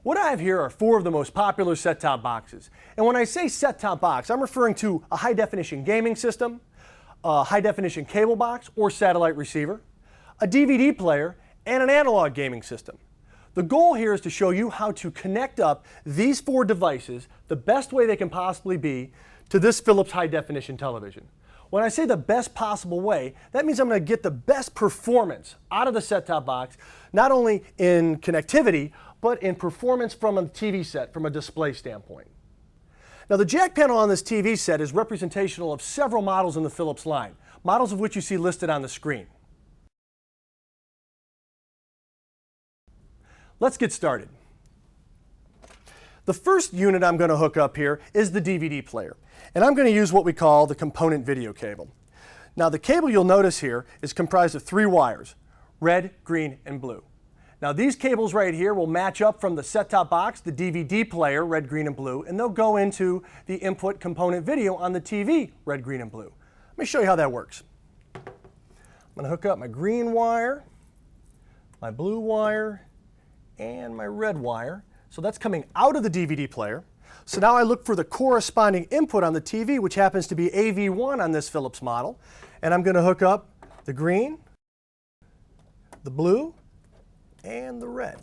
What I have here are four of the most popular set-top boxes. And when I say set-top box, I'm referring to a high-definition gaming system, a high-definition cable box or satellite receiver, a DVD player, and an analog gaming system. The goal here is to show you how to connect up these four devices the best way they can possibly be to this Philips high-definition television. When I say the best possible way, that means I'm going to get the best performance out of the set-top box, not only in connectivity, but in performance from a TV set, from a display standpoint. Now, the jack panel on this TV set is representational of several models in the Philips line, models of which you see listed on the screen. Let's get started. The first unit I'm going to hook up here is the DVD player, and I'm going to use what we call the component video cable. Now, the cable you'll notice here is comprised of three wires, red, green, and blue. Now, these cables right here will match up from the set-top box, the DVD player, red, green, and blue, and they'll go into the input component video on the TV, red, green, and blue. Let me show you how that works. I'm going to hook up my green wire, my blue wire, and my red wire. So that's coming out of the DVD player. So now I look for the corresponding input on the TV, which happens to be AV1 on this Philips model. And I'm going to hook up the green, the blue, and the red.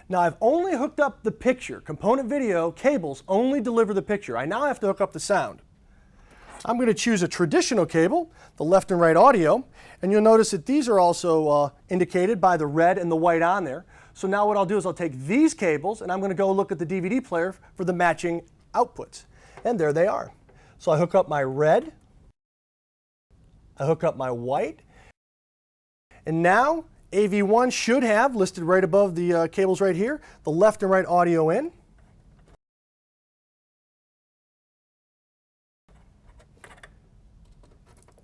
Now, I've only hooked up the picture. Component video cables only deliver the picture. I now have to hook up the sound. I'm going to choose a traditional cable, the left and right audio, and you'll notice that these are also indicated by the red and the white on there. So now what I'll do is I'll take these cables and I'm going to go look at the DVD player for the matching outputs. And there they are. So I hook up my red, I hook up my white, and now AV1 should have, listed right above the cables right here, the left and right audio in.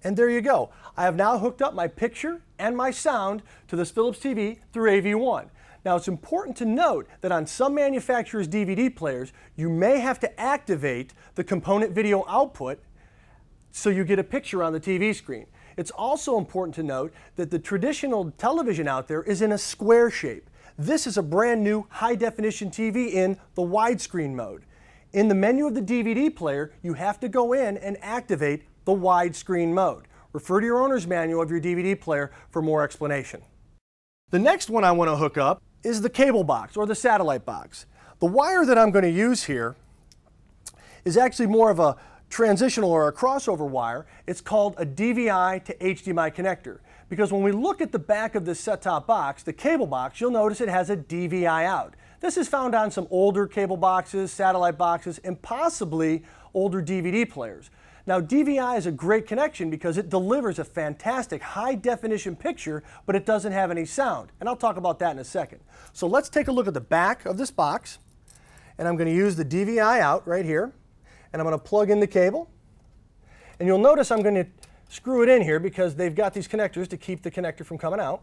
And there you go. I have now hooked up my picture and my sound to this Philips TV through AV1. Now, it's important to note that on some manufacturers' DVD players, you may have to activate the component video output so you get a picture on the TV screen. It's also important to note that the traditional television out there is in a square shape. This is a brand new high-definition TV in the widescreen mode. In the menu of the DVD player, you have to go in and activate the widescreen mode. Refer to your owner's manual of your DVD player for more explanation. The next one I want to hook up is the cable box or the satellite box. The wire that I'm going to use here is actually more of a transitional or a crossover wire. It's called a DVI to HDMI connector, because when we look at the back of this set-top box, the cable box, you'll notice it has a DVI out. This is found on some older cable boxes, satellite boxes, and possibly older DVD players. Now, DVI is a great connection because it delivers a fantastic high-definition picture, but it doesn't have any sound, and I'll talk about that in a second. So let's take a look at the back of this box, and I'm going to use the DVI out right here, and I'm going to plug in the cable, and you'll notice I'm going to screw it in here because they've got these connectors to keep the connector from coming out.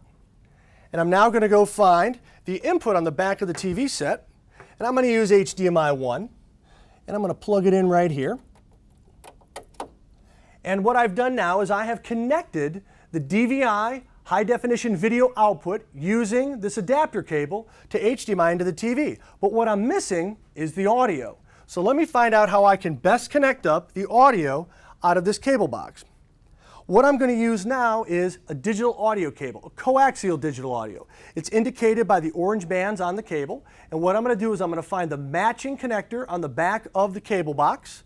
And I'm now going to go find the input on the back of the TV set, and I'm going to use HDMI 1, and I'm going to plug it in right here. And what I've done now is I have connected the DVI high-definition video output using this adapter cable to HDMI into the TV. But what I'm missing is the audio. So let me find out how I can best connect up the audio out of this cable box. What I'm going to use now is a digital audio cable, a coaxial digital audio. It's indicated by the orange bands on the cable. And what I'm going to do is I'm going to find the matching connector on the back of the cable box.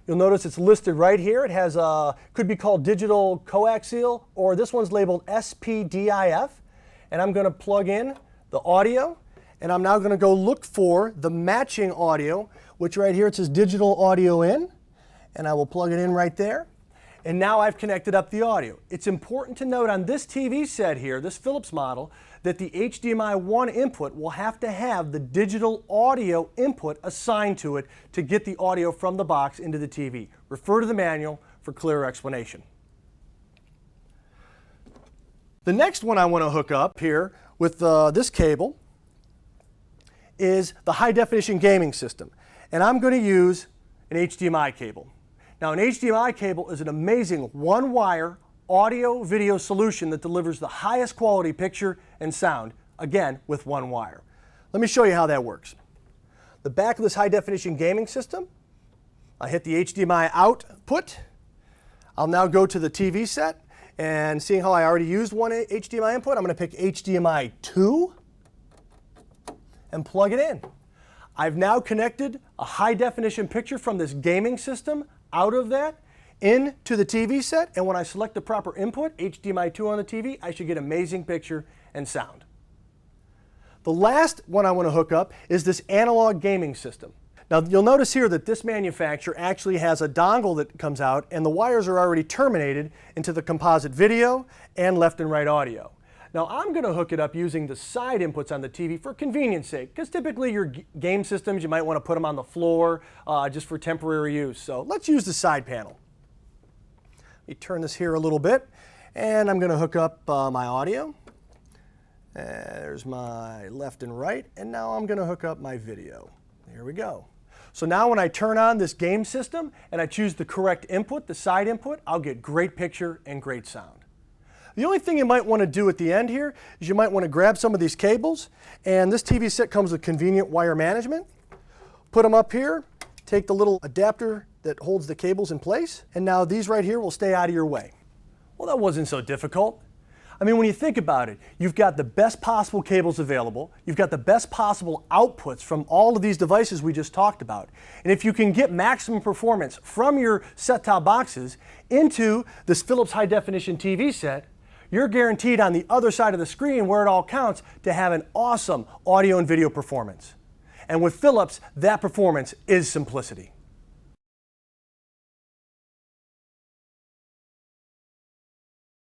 You'll notice it's listed right here. It has could be called digital coaxial, or this one's labeled SPDIF. And I'm going to plug in the audio, and I'm now going to go look for the matching audio, which right here it says digital audio in, and I will plug it in right there. And now I've connected up the audio. It's important to note on this TV set here, this Philips model, that the HDMI 1 input will have to have the digital audio input assigned to it to get the audio from the box into the TV. Refer to the manual for clearer explanation. The next one I want to hook up here with this cable is the high-definition gaming system. And I'm going to use an HDMI cable. Now, an HDMI cable is an amazing one-wire audio-video solution that delivers the highest quality picture and sound, again, with one wire. Let me show you how that works. The back of this high definition gaming system, I hit the HDMI output. I'll now go to the TV set, and seeing how I already used one HDMI input, I'm going to pick HDMI 2 and plug it in. I've now connected a high definition picture from this gaming system out of that into the TV set, and when I select the proper input, HDMI 2 on the TV, I should get amazing picture and sound. The last one I want to hook up is this analog gaming system. Now you'll notice here that this manufacturer actually has a dongle that comes out, and the wires are already terminated into the composite video and left and right audio. Now I'm going to hook it up using the side inputs on the TV for convenience sake, because typically your game systems, you might want to put them on the floor just for temporary use. So let's use the side panel. Let me turn this here a little bit, and I'm going to hook up my audio. There's my left and right, and now I'm going to hook up my video. Here we go. So now when I turn on this game system and I choose the correct input, the side input, I'll get great picture and great sound. The only thing you might want to do at the end here is you might want to grab some of these cables, and this TV set comes with convenient wire management. Put them up here, take the little adapter that holds the cables in place, and now these right here will stay out of your way. Well, that wasn't so difficult. I mean, when you think about it, you've got the best possible cables available, you've got the best possible outputs from all of these devices we just talked about. And if you can get maximum performance from your set-top boxes into this Philips high definition TV set, you're guaranteed on the other side of the screen, where it all counts, to have an awesome audio and video performance. And with Philips, that performance is simplicity.